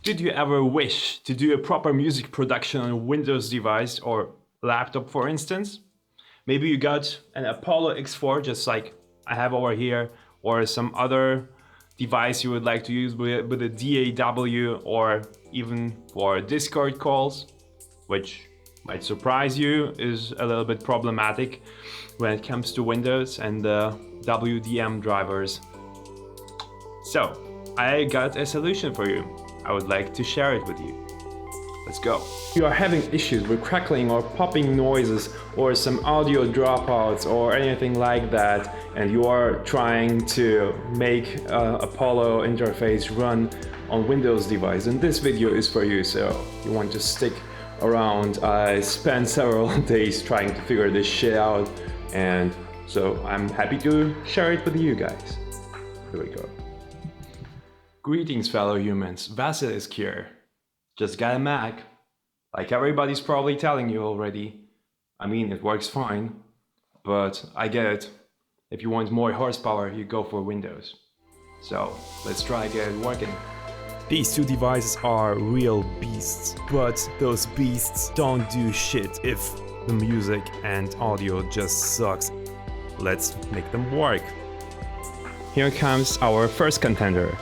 Did you ever wish to do a proper music production on a Windows device or laptop, for instance? Maybe you got an Apollo X4, just like I have over here, or some other device you would like to use with a DAW, or even for Discord calls, which might surprise you is a little bit problematic when it comes to Windows and the WDM drivers. So, I got a solution for you. I would like to share it with you. Let's go. If you are having issues with crackling or popping noises or some audio dropouts or anything like that, and you are trying to make Apollo interface run on Windows device, then this video is for you. So you want to stick around. I spent several days trying to figure this shit out, and so I'm happy to share it with you guys. Here we go. Greetings, fellow humans. Vasilisk here. Just got a Mac. Like everybody's probably telling you already. I mean, it works fine, but I get it. If you want more horsepower, you go for Windows. So let's try get it working. These two devices are real beasts, but those beasts don't do shit if the music and audio just sucks. Let's make them work. Here comes our first contender.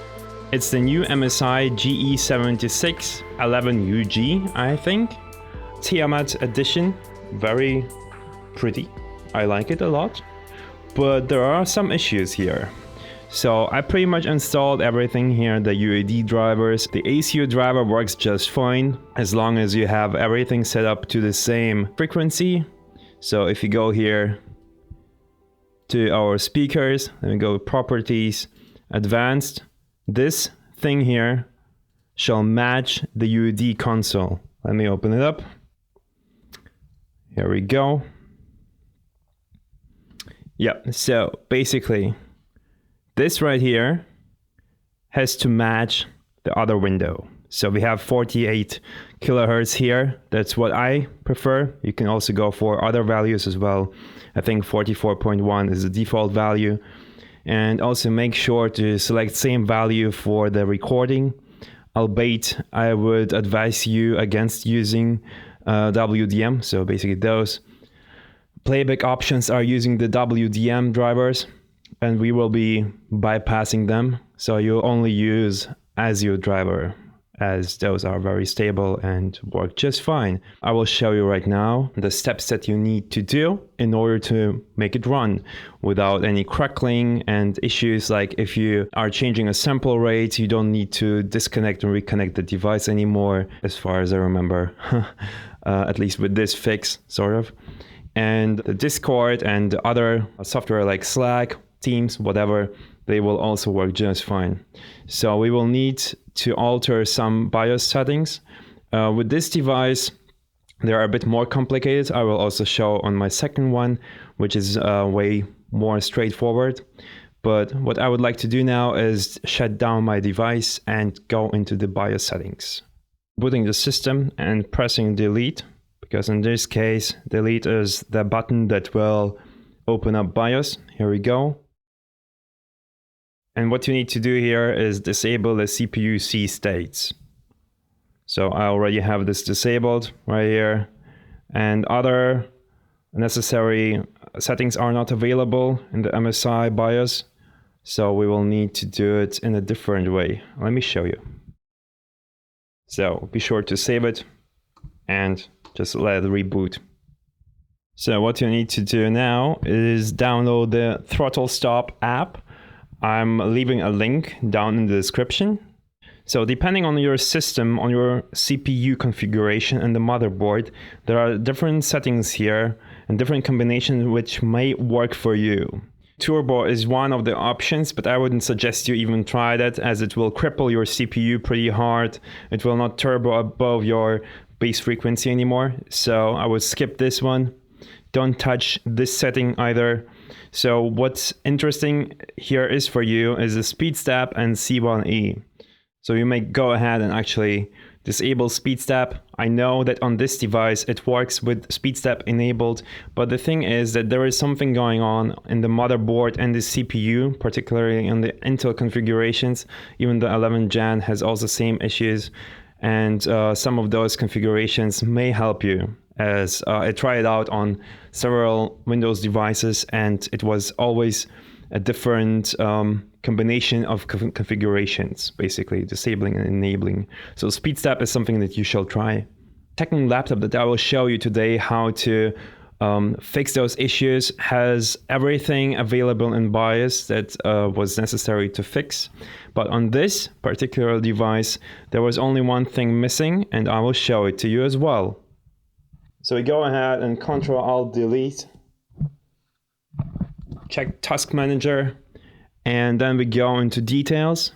It's the new MSI GE76 11UG, I think. Tiamat edition, very pretty. I like it a lot, but there are some issues here. So I pretty much installed everything here, the UAD drivers. The ACU driver works just fine as long as you have everything set up to the same frequency. So if you go here to our speakers, then we go properties, advanced. This thing here shall match the UAD console. Let me open it up. Here we go. Yep, so basically this right here has to match the other window. So we have 48 kilohertz here. That's what I prefer. You can also go for other values as well. I think 44.1 is the default value. And also make sure to select same value for the recording, albeit I would advise you against using WDM. So basically those playback options are using the WDM drivers, and we will be bypassing them. So you'll only use ASIO driver, as those are very stable and work just fine. I will show you right now the steps that you need to do in order to make it run without any crackling and issues. Like if you are changing a sample rate, you don't need to disconnect and reconnect the device anymore, as far as I remember, at least with this fix, sort of. And the Discord and other software like Slack, Teams, whatever, they will also work just fine. So we will need to alter some BIOS settings. With this device, they are a bit more complicated. I will also show on my second one, which is way more straightforward. But what I would like to do now is shut down my device and go into the BIOS settings. Booting the system and pressing delete, because in this case, delete is the button that will open up BIOS. Here we go. And what you need to do here is disable the CPU C states. So I already have this disabled right here, and other necessary settings are not available in the MSI BIOS. So we will need to do it in a different way. Let me show you. So be sure to save it and just let it reboot. So what you need to do now is download the Throttle Stop app. I'm leaving a link down in the description. So depending on your system, on your CPU configuration and the motherboard, there are different settings here and different combinations which may work for you. Turbo is one of the options, but I wouldn't suggest you even try that, as it will cripple your CPU pretty hard. It will not turbo above your base frequency anymore. So I would skip this one. Don't touch this setting either. So what's interesting here is for you is the Speedstep and C1E. So you may go ahead and actually disable Speedstep. I know that on this device it works with Speedstep enabled, but the thing is that there is something going on in the motherboard and the CPU, particularly in the Intel configurations. Even the 11th gen has also same issues, and some of those configurations may help you, as I tried it out on several Windows devices and it was always a different combination of configurations, basically disabling and enabling. So Speedstep is something that you shall try. Technical laptop that I will show you today how to fix those issues has everything available in BIOS that was necessary to fix. But on this particular device, there was only one thing missing, and I will show it to you as well. So we go ahead and Ctrl-Alt-Delete, check Task Manager, and then we go into Details.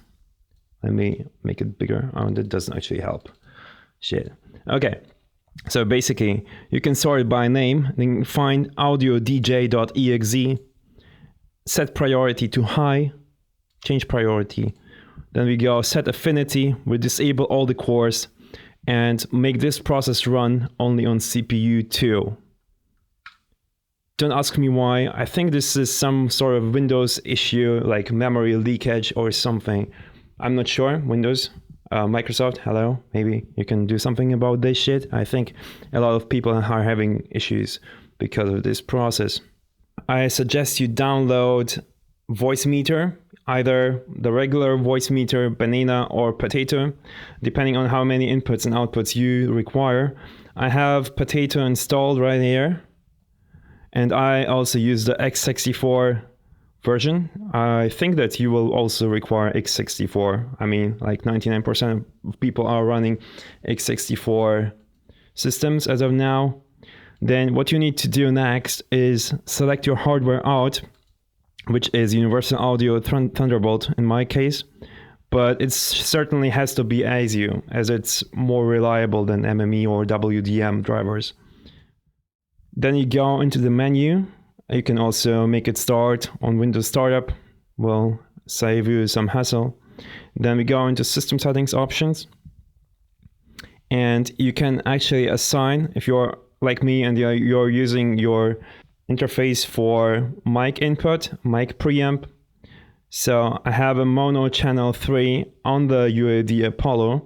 Let me make it bigger. Oh, that doesn't actually help. Shit. Okay. So basically, you can sort it by name, then find audio-dj.exe, set priority to high, change priority. Then we go set affinity, we disable all the cores, and make this process run only on CPU 2. Don't ask me why. I think this is some sort of Windows issue, like memory leakage or something. I'm not sure. Windows, Microsoft, hello. Maybe you can do something about this shit. I think a lot of people are having issues because of this process. I suggest you download Voicemeeter, either the regular Voicemeeter, banana or potato, depending on how many inputs and outputs you require. I have potato installed right here. And I also use the x64 version. I think that you will also require x64. I mean, like 99% of people are running x64 systems as of now. Then what you need to do next is select your hardware out, which is Universal Audio Thunderbolt in my case. But it certainly has to be ASIO, as it's more reliable than MME or WDM drivers. Then you go into the menu. You can also make it start on Windows Startup. Will save you some hassle. Then we go into System Settings options. And you can actually assign, if you're like me and you're using your interface for mic input, mic preamp. So I have a mono channel 3 on the UAD Apollo,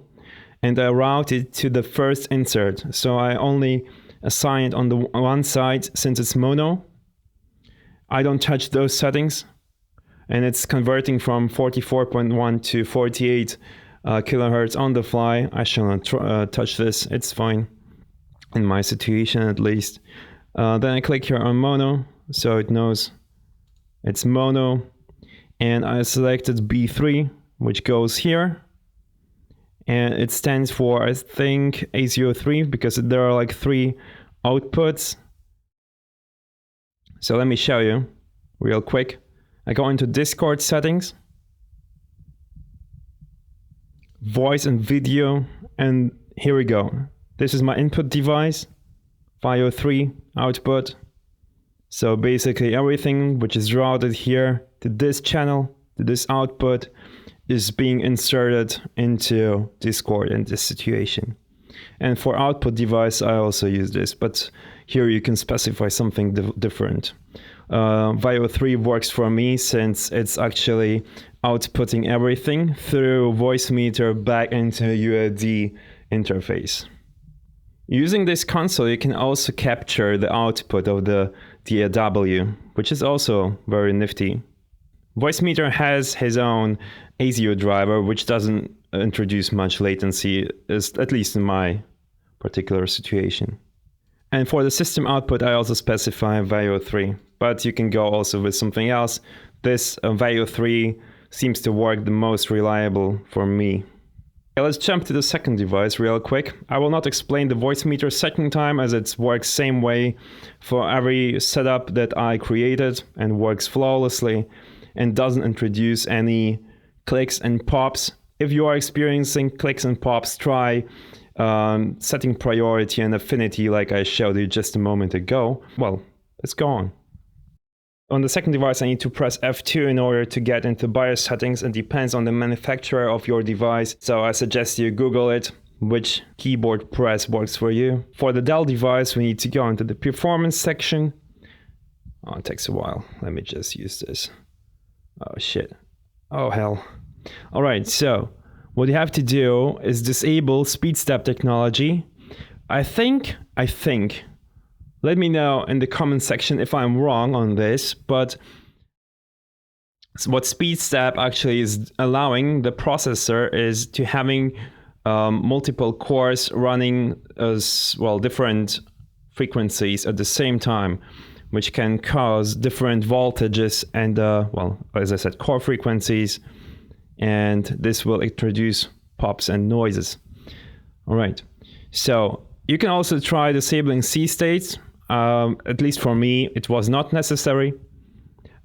and I route it to the first insert. So I only assign it on the one side since it's mono. I don't touch those settings, and it's converting from 44.1 to 48 kilohertz on the fly. I shall not touch this, it's fine, in my situation at least. Then I click here on mono, so it knows it's mono, and I selected B3, which goes here. And it stands for, I think, ASIO 3, because there are like 3 outputs. So let me show you real quick. I go into Discord settings, voice and video, and here we go. This is my input device, VIO 3 output. So basically everything which is routed here to this channel, to this output, is being inserted into Discord in this situation. And for output device, I also use this, but here you can specify something different. VIO 3 works for me since it's actually outputting everything through Voicemeeter back into UAD interface. Using this console, you can also capture the output of the DAW, which is also very nifty. Voicemeeter has his own ASIO driver, which doesn't introduce much latency, at least in my particular situation. And for the system output, I also specify VIO 3, but you can go also with something else. This VIO 3 seems to work the most reliable for me. Okay, let's jump to the second device real quick. I will not explain the Voicemeeter second time, as it works same way for every setup that I created and works flawlessly and doesn't introduce any clicks and pops. If you are experiencing clicks and pops, try setting priority and affinity like I showed you just a moment ago. Well, let's go on. On the second device, I need to press F2 in order to get into BIOS settings. It depends on the manufacturer of your device, so I suggest you Google it. which keyboard press works for you. For the Dell device, we need to go into the performance section. Oh, it takes a while. Let me just use this. Oh shit. Oh hell. All right, so what you have to do is disable Speedstep technology. I think, let me know in the comment section if I'm wrong on this, but what Speedstep actually is allowing the processor is to having multiple cores running as well, different frequencies at the same time, which can cause different voltages and, well, as I said, core frequencies, and this will introduce pops and noises. All right, so you can also try disabling C states. At least for me, it was not necessary.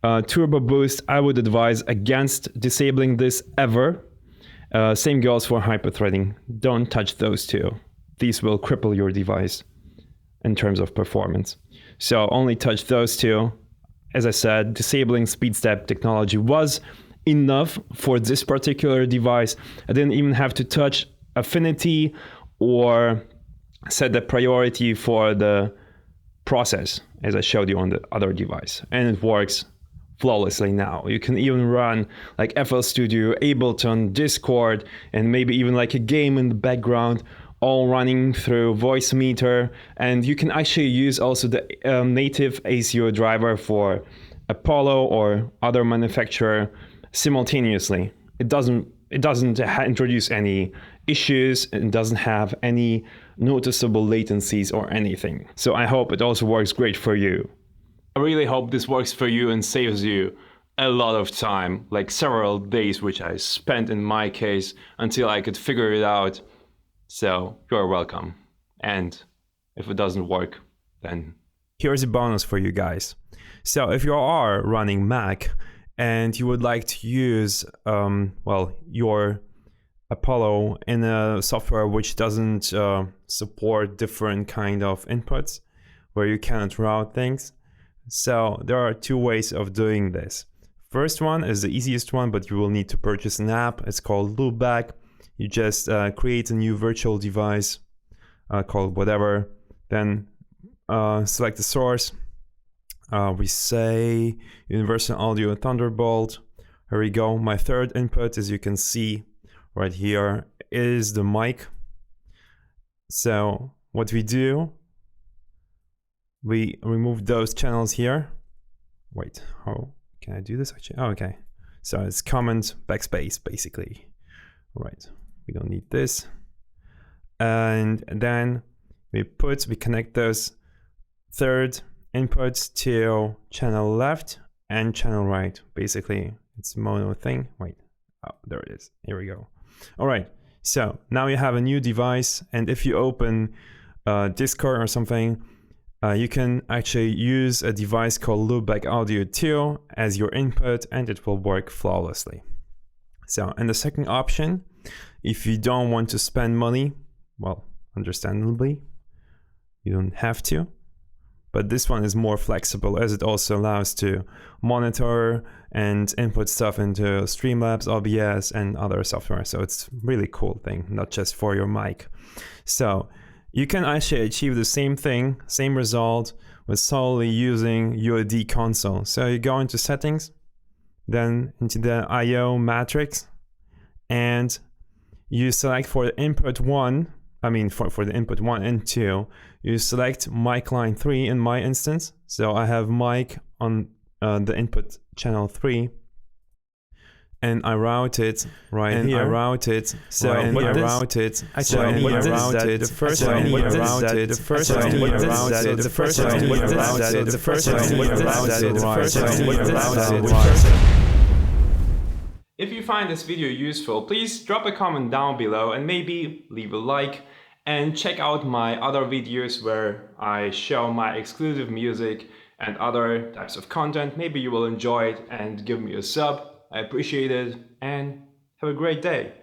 Turbo Boost, I would advise against disabling this ever. Same goes for hyperthreading. Don't touch those two. These will cripple your device in terms of performance. So only touch those two. As I said, disabling Speedstep technology was enough for this particular device. I didn't even have to touch affinity or set the priority for the process as I showed you on the other device, and it works flawlessly now. You can even run like FL Studio, Ableton, Discord, and maybe even like a game in the background, all running through Voicemeeter. And you can actually use also the native ACO driver for Apollo or other manufacturer simultaneously. It doesn't introduce any issues, and doesn't have any noticeable latencies or anything. So I hope it also works great for you. I really hope this works for you and saves you a lot of time, like several days, which I spent in my case until I could figure it out. So you're welcome. And if it doesn't work, then here's a bonus for you guys. So if you are running Mac and you would like to use, well, your Apollo in a software which doesn't support different kind of inputs, where you cannot route things. So there are two ways of doing this. First one is the easiest one, but you will need to purchase an app. It's called Loopback. You just create a new virtual device called whatever, then select the source. We say Universal Audio Thunderbolt. Here we go. My third input, as you can see right here, is the mic. So what we do, we remove those channels here. Wait, how can I do this actually? Oh, okay. So it's Command backspace basically. All right, we don't need this. And then we connect those third inputs to channel left and channel right. Basically, it's mono thing. Wait, oh, there it is. Here we go. All right, so now you have a new device, and if you open Discord or something, you can actually use a device called Loopback Audio 2 as your input, and it will work flawlessly. So, and the second option, if you don't want to spend money, well, understandably, you don't have to, but this one is more flexible as it also allows to monitor and input stuff into Streamlabs, OBS, and other software. So it's really cool thing, not just for your mic. So you can actually achieve the same thing, same result, with solely using UAD console. So you go into settings, then into the IO matrix, and you select for the input one, for the input 1 and 2, you select mic line 3 in my instance. So I have mic on the input channel 3, and I route it right here. I route it. So right here, I route it. Actually, so I route it. The first one, I route it. The first one, I route it. The first one, I route it. The first one, I route it. If you find this video useful, please drop a comment down below and maybe leave a like, and check out my other videos where I show my exclusive music and other types of content. Maybe you will enjoy it and give me a sub. I appreciate it, and have a great day.